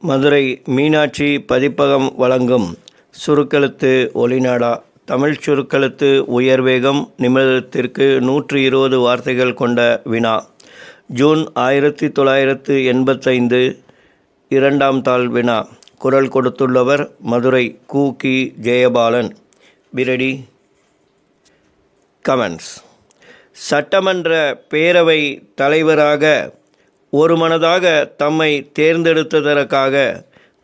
மதுரை மீனாட்சி பதிப்பகம் வழங்கும் சுருக்கெழுத்து ஒலிநாடா. தமிழ் சுருக்கெழுத்து உயர்வேகம் நிமிடத்திற்கு 120 வார்த்தைகள் கொண்ட வினா. ஜூன் 1985 2ஆம் தாள் வினா. குரல் கொடுத்துள்ளவர் மதுரை கு. ஜெயபாலன். Pretty comments. சட்டமன்ற பேரவை தலைவராக ஒருமனதாக தம்மை தேர்ந்தெடுத்ததற்காக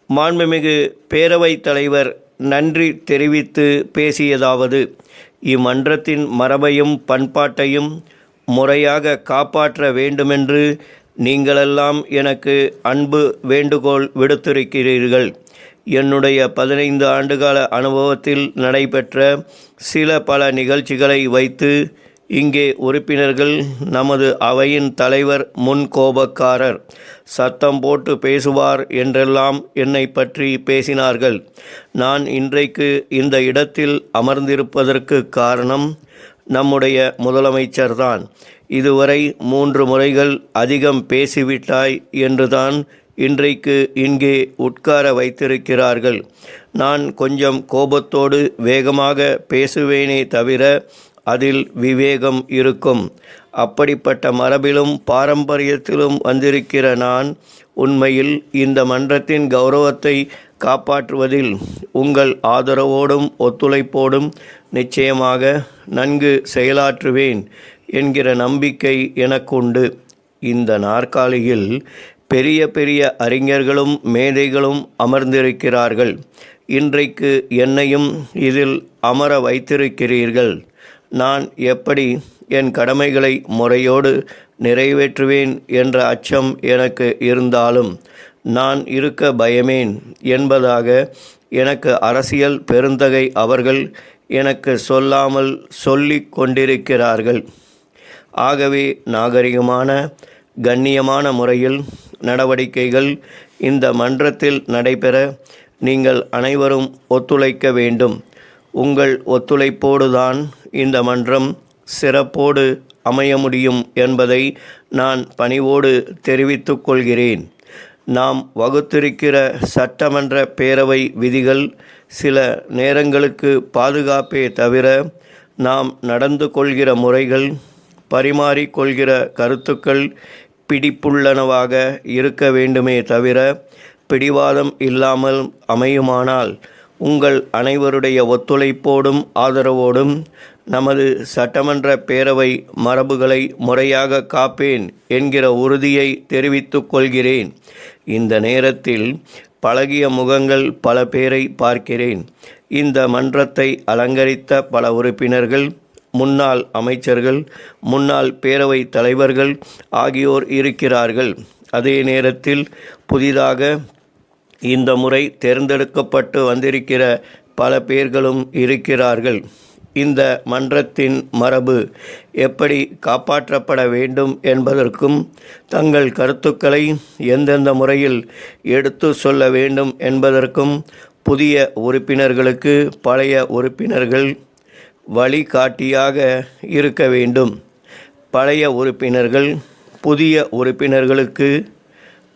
மாண்புமிகு பேரவைத் தலைவர் நன்றி தெரிவித்து பேசியதாவது: இம்மன்றத்தின் மரபையும் பண்பாட்டையும் முறையாக காப்பாற்ற வேண்டுமென்று நீங்களெல்லாம் எனக்கு அன்பு வேண்டுகோள் விடுத்திருக்கிறீர்கள். என்னுடைய 15 ஆண்டுகால அனுபவத்தில் நடைபெற்ற பல நிகழ்ச்சிகளை வைத்து இங்கே உறுப்பினர்கள் நமது அவையின் தலைவர் முன்கோபக்காரர், சத்தம் போட்டு பேசுவார் என்றெல்லாம் என்னை பற்றி பேசினார்கள். நான் இன்றைக்கு இந்த இடத்தில் அமர்ந்திருப்பதற்கு காரணம் நம்முடைய முதலமைச்சர்தான். இதுவரை 3 முறைகள் அதிகம் பேசிவிட்டாய் என்றுதான் இன்றைக்கு இங்கே உட்கார வைத்திருக்கிறார்கள். நான் கொஞ்சம் கோபத்தோடு வேகமாக பேசுவேனே தவிர அதில் விவேகம் இருக்கும். அப்படிப்பட்ட மரபிலும் பாரம்பரியத்திலும் வந்திருக்கிற நான் உண்மையில் இந்த மன்றத்தின் கௌரவத்தை காப்பாற்றுவதில் உங்கள் ஆதரவோடும் ஒத்துழைப்போடும் நிச்சயமாக நன்கு செயலாற்றுவேன் என்கிற நம்பிக்கை எனக்குண்டு. இந்த நாற்காலியில் பெரிய பெரிய அறிஞர்களும் மேதைகளும் அமர்ந்திருக்கிறார்கள். இன்றைக்கு என்னையும் இதில் அமர வைத்திருக்கிறீர்கள். நான் எப்படி என் கடமைகளை முறையோடு நிறைவேற்றுவேன் என்ற அச்சம் எனக்கு இருந்தாலும் நான் இருக்க பயமேன் என்பதாக எனக்கு அரசியல் பெருந்தகை அவர்கள் எனக்கு சொல்லாமல் சொல்லிக் கொண்டிருக்கிறார்கள். ஆகவே நாகரிகமான கண்ணியமான முறையில் நடவடிக்கைகள் இந்த மன்றத்தில் நடைபெற நீங்கள் அனைவரும் ஒத்துழைக்க வேண்டும். உங்கள் ஒத்துழைப்போடுதான் இந்த மன்றம் சிறப்போடு அமைய முடியும் என்பதை நான் பணிவோடு தெரிவித்துக் கொள்கிறேன். நாம் வகுத்திருக்கிற சட்டமன்ற பேரவை விதிகள் சில நேரங்களுக்கு பாதுகாப்பே தவிர நாம் நடந்து கொள்கிற முறைகள், பரிமாறிக்கொள்கிற கருத்துக்கள் பிடிப்புள்ளனவாக இருக்க வேண்டுமே தவிர பிடிவாதம் இல்லாமல் அமையுமானால் உங்கள் அனைவருடைய ஒத்துழைப்போடும் ஆதரவோடும் நமது சட்டமன்ற பேரவை மரபுகளை முறையாக காப்பேன் என்கிற உறுதியை தெரிவித்துக் கொள்கிறேன். இந்த நேரத்தில் பழகிய முகங்கள் பல பேரை பார்க்கிறேன். இந்த மன்றத்தை அலங்கரித்த பல உறுப்பினர்கள், முன்னாள் அமைச்சர்கள், முன்னாள் பேரவை தலைவர்கள் ஆகியோர் இருக்கிறார்கள். அதே நேரத்தில் புதிதாக இந்த முறை தேர்ந்தெடுக்கப்பட்டு வந்திருக்கிற பல பேர்களும் இருக்கிறார்கள். இந்த மன்றத்தின் மரபு எப்படி காப்பாற்றப்பட வேண்டும் என்பதற்கும் தங்கள் கருத்துக்களை எந்தெந்த முறையில் எடுத்து சொல்ல வேண்டும் என்பதற்கும் புதிய உறுப்பினர்களுக்கு பழைய உறுப்பினர்கள் வழிகாட்டியாக இருக்க வேண்டும். பழைய உறுப்பினர்கள் புதிய உறுப்பினர்களுக்கு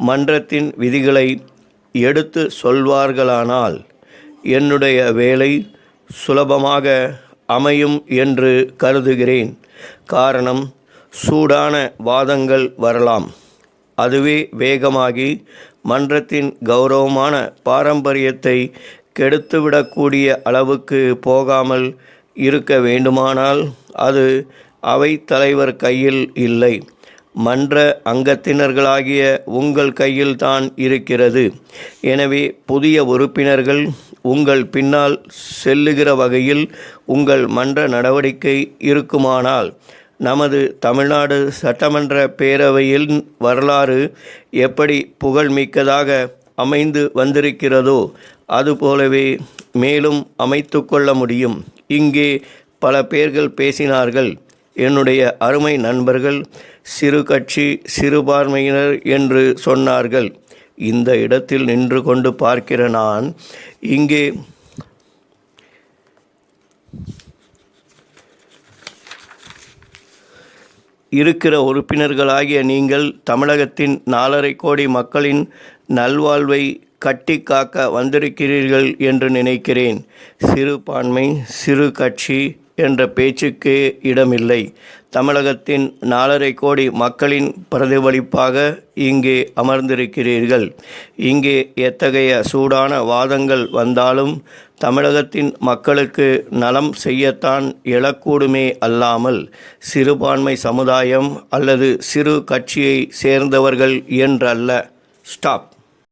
மன்றத்தின் விதிகளை எடுத்து சொல்வார்களானால் என்னுடைய வேலை சுலபமாக அமையும் என்று கருதுகிறேன். காரணம், சூடான வாதங்கள் வரலாம். அதுவே வேகமாகி மன்றத்தின் கௌரவமான பாரம்பரியத்தை கெடுத்துவிடக்கூடிய அளவுக்கு போகாமல் இருக்க வேண்டுமானால் அது அவைத் தலைவர் கையில் இல்லை, மன்ற அங்கத்தினர்களாகிய உங்கள் கையில்தான் இருக்கிறது. எனவே புதிய உறுப்பினர்கள் உங்கள் பின்னால் செல்லுகிற வகையில் உங்கள் மன்ற நடவடிக்கை இருக்குமானால் நமது தமிழ்நாடு சட்டமன்ற பேரவையின் வரலாறு எப்படி புகழ்மிக்கதாக அமைந்து வந்திருக்கிறதோ அதுபோலவே மேலும் அமைத்து கொள்ள முடியும். இங்கே பல பேர்கள் பேசினார்கள். என்னுடைய அருமை நண்பர்கள் சிறு கட்சி சிறுபான்மையினர் என்று சொன்னார்கள். இந்த இடத்தில் நின்று கொண்டு பார்க்கிற நான் இங்கே இருக்கிற உறுப்பினர்களாகிய நீங்கள் தமிழகத்தின் 4.5 கோடி மக்களின் நல்வாழ்வை கட்டி காக்க வந்திருக்கிறீர்கள் என்று நினைக்கிறேன். சிறுபான்மை, சிறு கட்சி என்ற பேச்சுக்கே இடமில்லை. தமிழகத்தின் 4.5 கோடி மக்களின் பிரதிபலிப்பாக இங்கே அமர்ந்திருக்கிறீர்கள். இங்கே எத்தகைய சூடான வாதங்கள் வந்தாலும் தமிழகத்தின் மக்களுக்கு நலம் செய்யத்தான் எழக்கூடுமே அல்லாமல் சிறுபான்மை சமுதாயம் அல்லது சிறு கட்சியை சேர்ந்தவர்கள் என்றல்ல. ஸ்டாப்.